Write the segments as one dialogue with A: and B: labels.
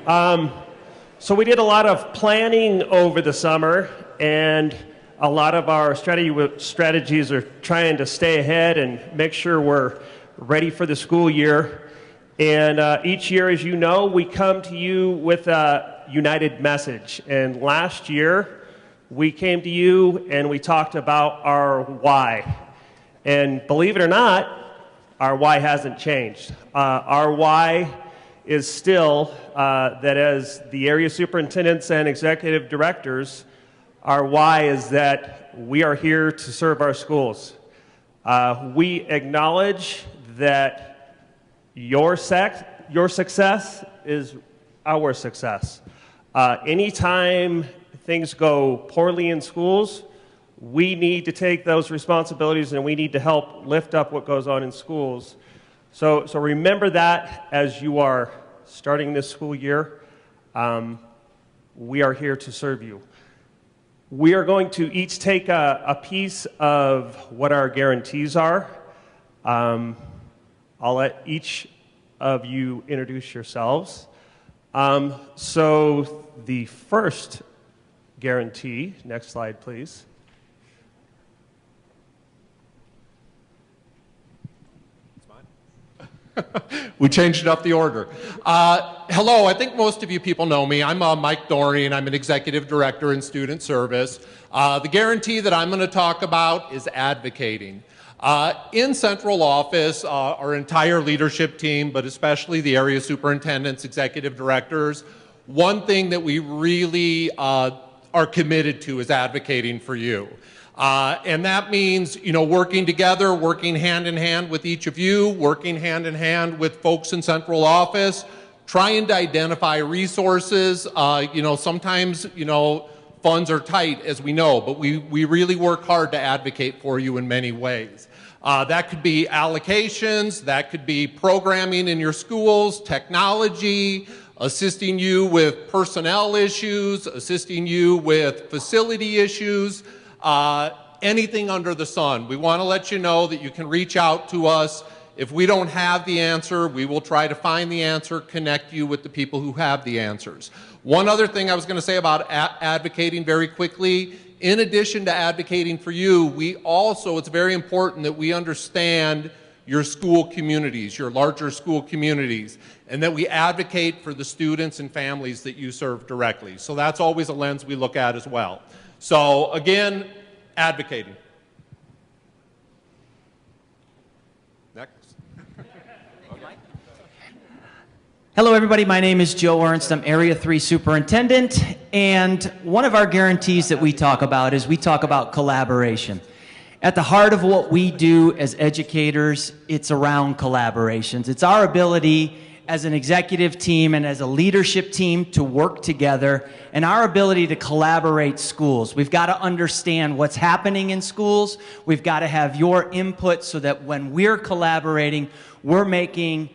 A: So we did a lot of planning over the summer, and a lot of our strategies are trying to stay ahead and make sure we're ready for the school year. And each year, as you know, we come to you with a united message. And last year, we came to you and we talked about our why. And believe it or not, our why hasn't changed. Our why is still that as the area superintendents and executive directors, our why is that we are here to serve our schools. We acknowledge that your success is our success. Anytime things go poorly in schools, we need to take those responsibilities and we need to help lift up what goes on in schools. So remember that as you are starting this school year. We are here to serve you. We are going to each take a piece of what our guarantees are. I'll let each of you introduce yourselves. So the first guarantee, next slide please.
B: We changed up the order. Hello, I think most of you people know me. I'm Mike Dorian. I'm an executive director in student service. The guarantee that I'm going to talk about is advocating. In central office, our entire leadership team, but especially the area superintendents, executive directors, one thing that we really are committed to is advocating for you. And that means, working together, working hand in hand with each of you, working hand in hand with folks in central office, trying to identify resources. Sometimes, funds are tight, as we know, but we really work hard to advocate for you in many ways. That could be allocations, that could be programming in your schools, technology, assisting you with personnel issues, assisting you with facility issues, anything under the sun. We want to let you know that you can reach out to us. If we don't have the answer, we will try to find the answer, connect you with the people who have the answers. One other thing I was going to say about advocating very quickly, in addition to advocating for you, it's very important that we understand your school communities, your larger school communities, and that we advocate for the students and families that you serve directly. So that's always a lens we look at as well. So again, advocating. Next.
C: Hello everybody, my name is Joe Ernst. I'm Area 3 Superintendent, and one of our guarantees that we talk about is we talk about collaboration. At the heart of what we do as educators, it's around collaborations. It's our ability as an executive team and as a leadership team to work together, and our ability to collaborate schools. We've got to understand what's happening in schools. We've got to have your input so that when we're collaborating, we're making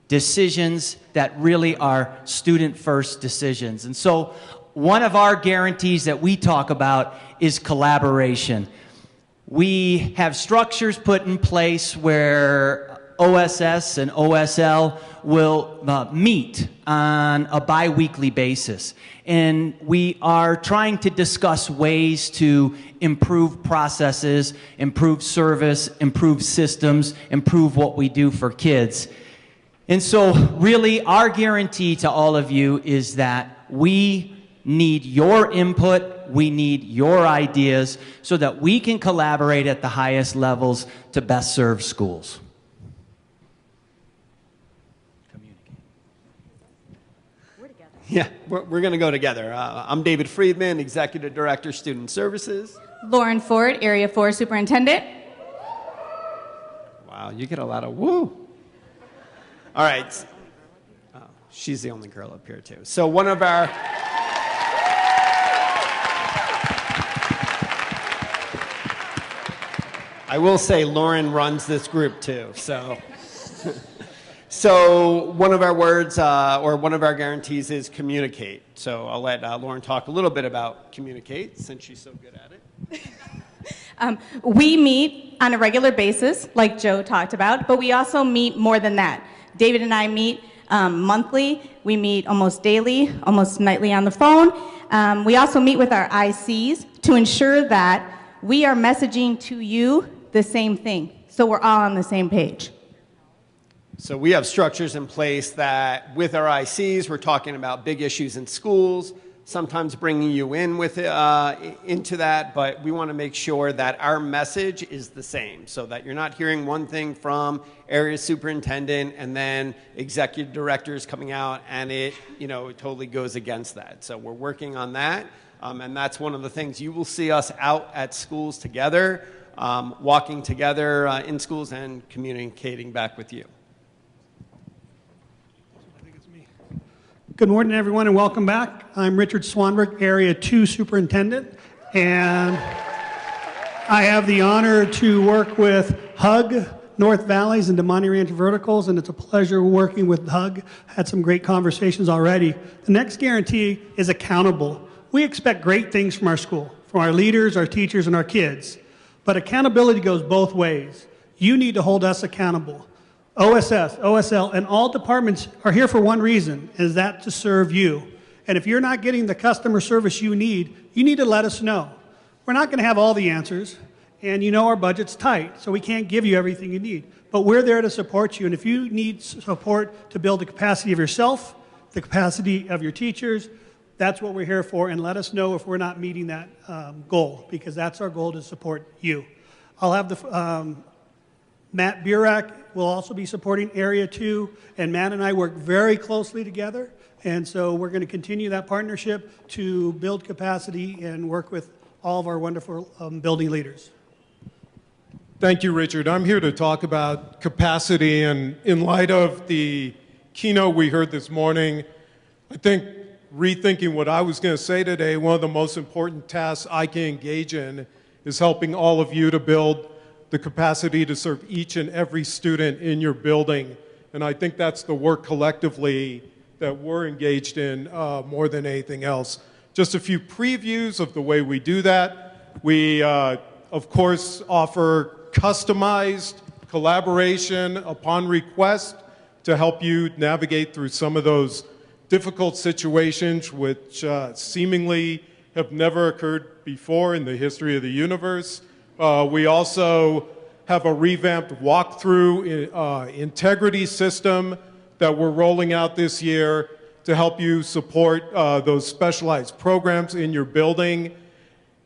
C: decisions that really are student-first decisions. And so one of our guarantees that we talk about is collaboration. We have structures put in place where OSS and OSL will meet on a bi-weekly basis. And we are trying to discuss ways to improve processes, improve service, improve systems, improve what we do for kids. And so really our guarantee to all of you is that we need your input, we need your ideas so that we can collaborate at the highest levels to best serve schools.
D: Yeah, we're going to go together. I'm David Friedman, Executive Director, Student Services.
E: Lauren Ford, Area 4 Superintendent.
D: Wow, you get a lot of woo. All right. Oh, she's the only girl up here, too. So one of our... I will say Lauren runs this group, too, so... So one of our words, or one of our guarantees is communicate. So I'll let Lauren talk a little bit about communicate, since she's so good at it.
E: We meet on a regular basis, like Joe talked about, but we also meet more than that. David and I meet monthly. We meet almost daily, almost nightly on the phone. We also meet with our ICs to ensure that we are messaging to you the same thing, so we're all on the same page.
D: So we have structures in place that with our ICs, we're talking about big issues in schools, sometimes bringing you in with into that, but we want to make sure that our message is the same so that you're not hearing one thing from area superintendent and then executive directors coming out and it totally goes against that. So we're working on that, and that's one of the things you will see us out at schools together, walking together in schools and communicating back with you.
F: Good morning, everyone, and welcome back. I'm Richard Swanberg, Area 2 Superintendent, and I have the honor to work with HUG, North Valleys, and DeMonte Ranch Verticals, and it's a pleasure working with HUG. Had some great conversations already. The next guarantee is accountable. We expect great things from our school, from our leaders, our teachers, and our kids, but accountability goes both ways. You need to hold us accountable. OSS, OSL, and all departments are here for one reason, is that to serve you. And if you're not getting the customer service you need to let us know. We're not going to have all the answers, and our budget's tight, so we can't give you everything you need. But we're there to support you, and if you need support to build the capacity of yourself, the capacity of your teachers, that's what we're here for, and let us know if we're not meeting that goal, because that's our goal, to support you. I'll have the Matt Burak will also be supporting Area 2, and Matt and I work very closely together, and so we're going to continue that partnership to build capacity and work with all of our wonderful building leaders.
G: Thank you, Richard. I'm here to talk about capacity, and in light of the keynote we heard this morning, I think rethinking what I was going to say today, one of the most important tasks I can engage in is helping all of you to build the capacity to serve each and every student in your building. And I think that's the work collectively that we're engaged in more than anything else. Just a few previews of the way we do that. We, of course, offer customized collaboration upon request to help you navigate through some of those difficult situations which seemingly have never occurred before in the history of the universe. We also have a revamped walkthrough integrity system that we're rolling out this year to help you support those specialized programs in your building.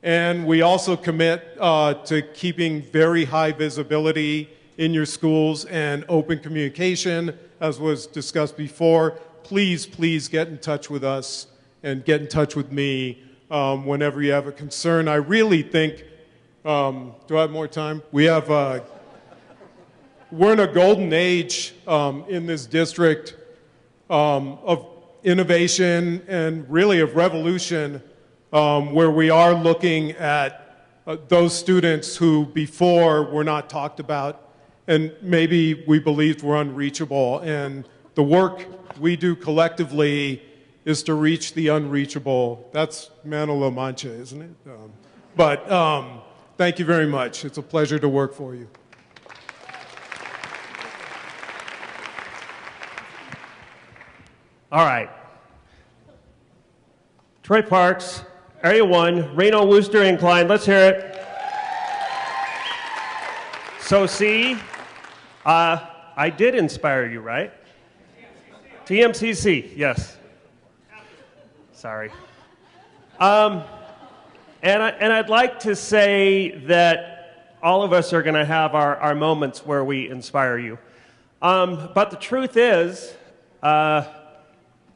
G: And we also commit to keeping very high visibility in your schools and open communication, as was discussed before. Please, please get in touch with us and get in touch with me whenever you have a concern. I really think do I have more time? We have, we're in a golden age in this district of innovation and really of revolution, where we are looking at those students who before were not talked about and maybe we believed were unreachable. And the work we do collectively is to reach the unreachable. That's Mano La Mancha, isn't it? Thank you very much. It's a pleasure to work for you.
A: All right. Troy Parks, Area 1, Reno, Wooster, Incline. Let's hear it. So see, I did inspire you, right? TMCC, yes. Sorry. And I'd like to say that all of us are going to have our moments where we inspire you. But the truth is,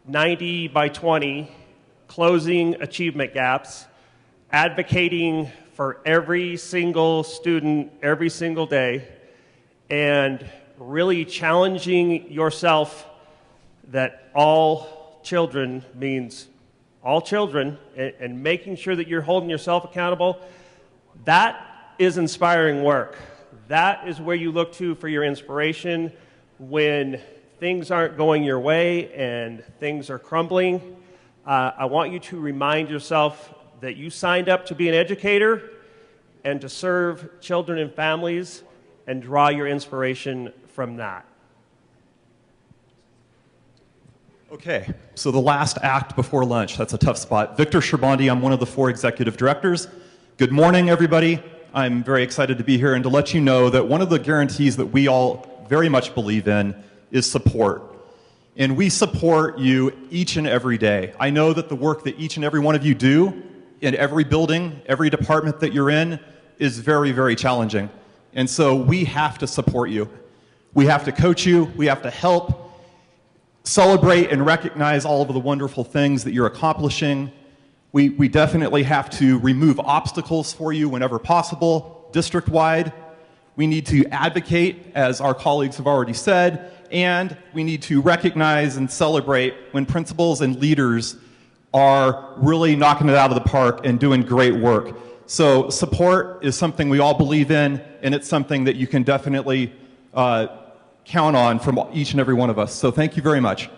A: 90 by 20, closing achievement gaps, advocating for every single student every single day, and really challenging yourself that all children means all children, and making sure that you're holding yourself accountable, that is inspiring work. That is where you look to for your inspiration when things aren't going your way and things are crumbling. I want you to remind yourself that you signed up to be an educator and to serve children and families, and draw your inspiration from that.
H: Okay, so the last act before lunch, that's a tough spot. Victor Sherbondi, I'm one of the 4 executive directors. Good morning, everybody. I'm very excited to be here and to let you know that one of the guarantees that we all very much believe in is support. And we support you each and every day. I know that the work that each and every one of you do in every building, every department that you're in, is very, very challenging. And so we have to support you. We have to coach you, we have to help, celebrate and recognize all of the wonderful things that you're accomplishing. We definitely have to remove obstacles for you whenever possible, district-wide. We need to advocate, as our colleagues have already said, and we need to recognize and celebrate when principals and leaders are really knocking it out of the park and doing great work. So support is something we all believe in, and it's something that you can definitely count on from each and every one of us. So thank you very much.